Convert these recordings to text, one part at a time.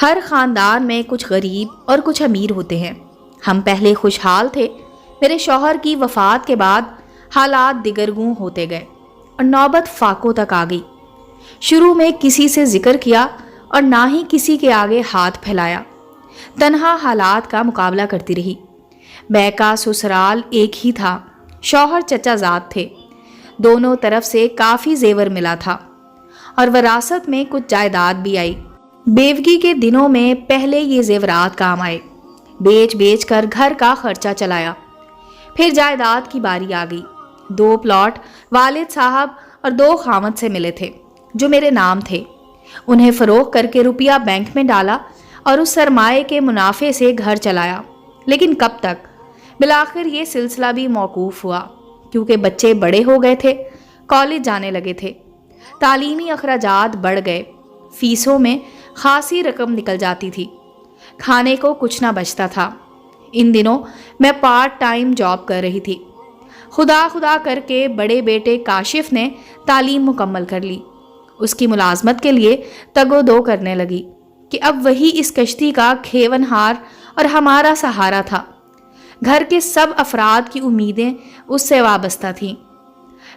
ہر خاندان میں کچھ غریب اور کچھ امیر ہوتے ہیں۔ ہم پہلے خوشحال تھے، میرے شوہر کی وفات کے بعد حالات دگرگوں ہوتے گئے اور نوبت فاقوں تک آ گئی۔ شروع میں کسی سے ذکر کیا اور نہ ہی کسی کے آگے ہاتھ پھیلایا، تنہا حالات کا مقابلہ کرتی رہی۔ بیکا سسرال ایک ہی تھا، شوہر چچا زاد تھے، دونوں طرف سے کافی زیور ملا تھا اور وراثت میں کچھ جائیداد بھی آئی۔ بیوگی کے دنوں میں پہلے یہ زیورات کام آئے، بیچ بیچ کر گھر کا خرچہ چلایا۔ پھر جائیداد کی باری آ گئی۔ 2 پلاٹ والد صاحب اور 2 خامد سے ملے تھے جو میرے نام تھے، انہیں فروخت کر کے روپیہ بینک میں ڈالا اور اس سرمایے کے منافع سے گھر چلایا۔ لیکن کب تک؟ بالآخر یہ سلسلہ بھی موقوف ہوا، کیونکہ بچے بڑے ہو گئے تھے، کالج جانے لگے تھے، تعلیمی اخراجات بڑھ گئے، فیسوں میں خاصی رقم نکل جاتی تھی، کھانے کو کچھ نہ بچتا تھا۔ ان دنوں میں پارٹ ٹائم جاب کر رہی تھی۔ خدا خدا کر کے بڑے بیٹے کاشف نے تعلیم مکمل کر لی، اس کی ملازمت کے لیے تگ و دو کرنے لگی کہ اب وہی اس کشتی کا کھیون ہار اور ہمارا سہارا تھا۔ گھر کے سب افراد کی امیدیں اس سے وابستہ تھیں۔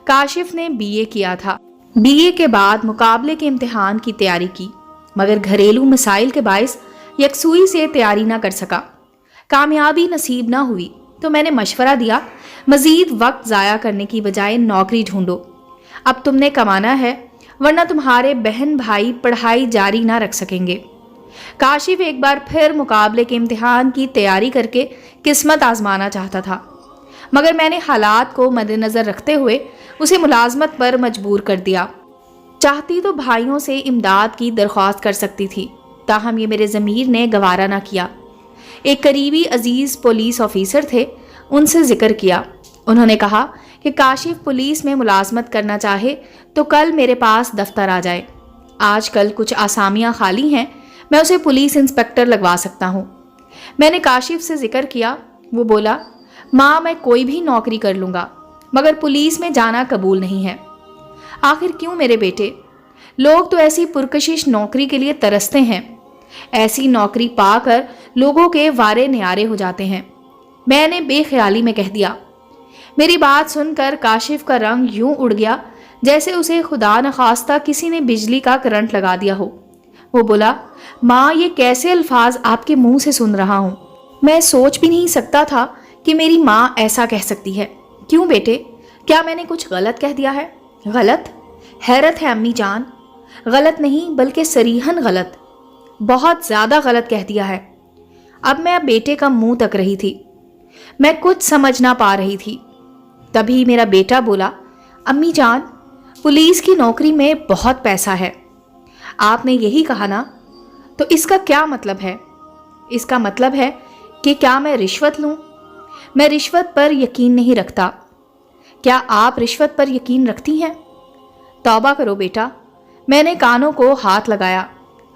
کاشف نے BA کیا تھا، BA کے بعد مقابلے کے امتحان کی تیاری کی، مگر گھریلو مسائل کے باعث یکسوئی سے تیاری نہ کر سکا۔ کامیابی نصیب نہ ہوئی تو میں نے مشورہ دیا، مزید وقت ضائع کرنے کی بجائے نوکری ڈھونڈو، اب تم نے کمانا ہے، ورنہ تمہارے بہن بھائی پڑھائی جاری نہ رکھ سکیں گے۔ کاشف ایک بار پھر مقابلے کے امتحان کی تیاری کر کے قسمت آزمانا چاہتا تھا، مگر میں نے حالات کو مد نظر رکھتے ہوئے اسے ملازمت پر مجبور کر دیا۔ چاہتی تو بھائیوں سے امداد کی درخواست کر سکتی تھی، تاہم یہ میرے ضمیر نے گوارا نہ کیا۔ ایک قریبی عزیز پولیس آفیسر تھے، ان سے ذکر کیا۔ انہوں نے کہا کہ کاشف پولیس میں ملازمت کرنا چاہے تو کل میرے پاس دفتر آ جائے، آج کل کچھ آسامیاں خالی ہیں، میں اسے پولیس انسپکٹر لگوا سکتا ہوں۔ میں نے کاشف سے ذکر کیا، وہ بولا، ماں میں کوئی بھی نوکری کر لوں گا، مگر پولیس میں جانا قبول نہیں ہے۔ آخر کیوں میرے بیٹے؟ لوگ تو ایسی پرکشش نوکری کے لیے ترستے ہیں، ایسی نوکری پا کر لوگوں کے وارے نیارے ہو جاتے ہیں۔ میں نے بے خیالی میں کہہ دیا۔ میری بات سن کر کاشف کا رنگ یوں اڑ گیا جیسے اسے خدا نخواستہ کسی نے بجلی کا کرنٹ لگا دیا ہو۔ وہ بولا، ماں یہ کیسے الفاظ آپ کے منہ سے سن رہا ہوں؟ میں سوچ بھی نہیں سکتا تھا کہ میری ماں ایسا کہہ سکتی ہے۔ کیوں بیٹے، کیا میں نے کچھ غلط کہہ دیا ہے؟ غلط؟ حیرت ہے امی جان، غلط نہیں بلکہ صریحاً غلط، بہت زیادہ غلط کہہ دیا ہے۔ اب میں بیٹے کا منہ تک رہی تھی، میں کچھ سمجھ نہ پا رہی تھی۔ تبھی میرا بیٹا بولا، امی جان پولیس کی نوکری میں بہت پیسہ ہے۔ آپ نے یہی کہا نا؟ تو اس کا کیا مطلب ہے؟ اس کا مطلب ہے کہ کیا میں رشوت لوں؟ میں رشوت پر یقین نہیں رکھتا۔ کیا آپ رشوت پر یقین رکھتی ہیں؟ توبہ کرو بیٹا، میں نے کانوں کو ہاتھ لگایا۔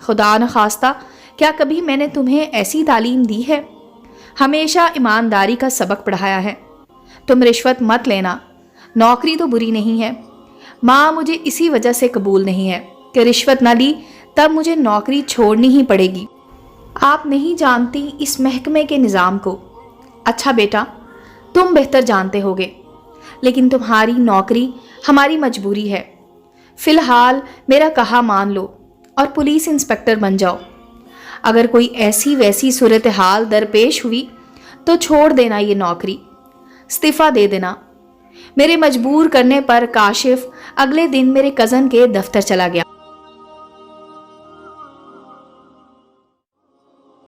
خدا نخواستہ کیا کبھی میں نے تمہیں ایسی تعلیم دی ہے؟ ہمیشہ ایمانداری کا سبق پڑھایا ہے۔ تم رشوت مت لینا، نوکری تو بری نہیں ہے، ماں مجھے اسی وجہ سے قبول نہیں ہے کہ رشوت نہ لی تب مجھے نوکری چھوڑنی ہی پڑے گی۔ آپ نہیں جانتی اس محکمے کے نظام کو۔ اچھا بیٹا، تم بہتر جانتے ہوگے، لیکن تمہاری نوکری ہماری مجبوری ہے۔ فی الحال میرا کہا مان لو اور پولیس انسپکٹر بن جاؤ۔ اگر کوئی ایسی ویسی صورتحال درپیش ہوئی تو چھوڑ دینا یہ نوکری، استعفیٰ دے دینا۔ میرے مجبور کرنے پر کاشف اگلے دن میرے کزن کے دفتر چلا گیا۔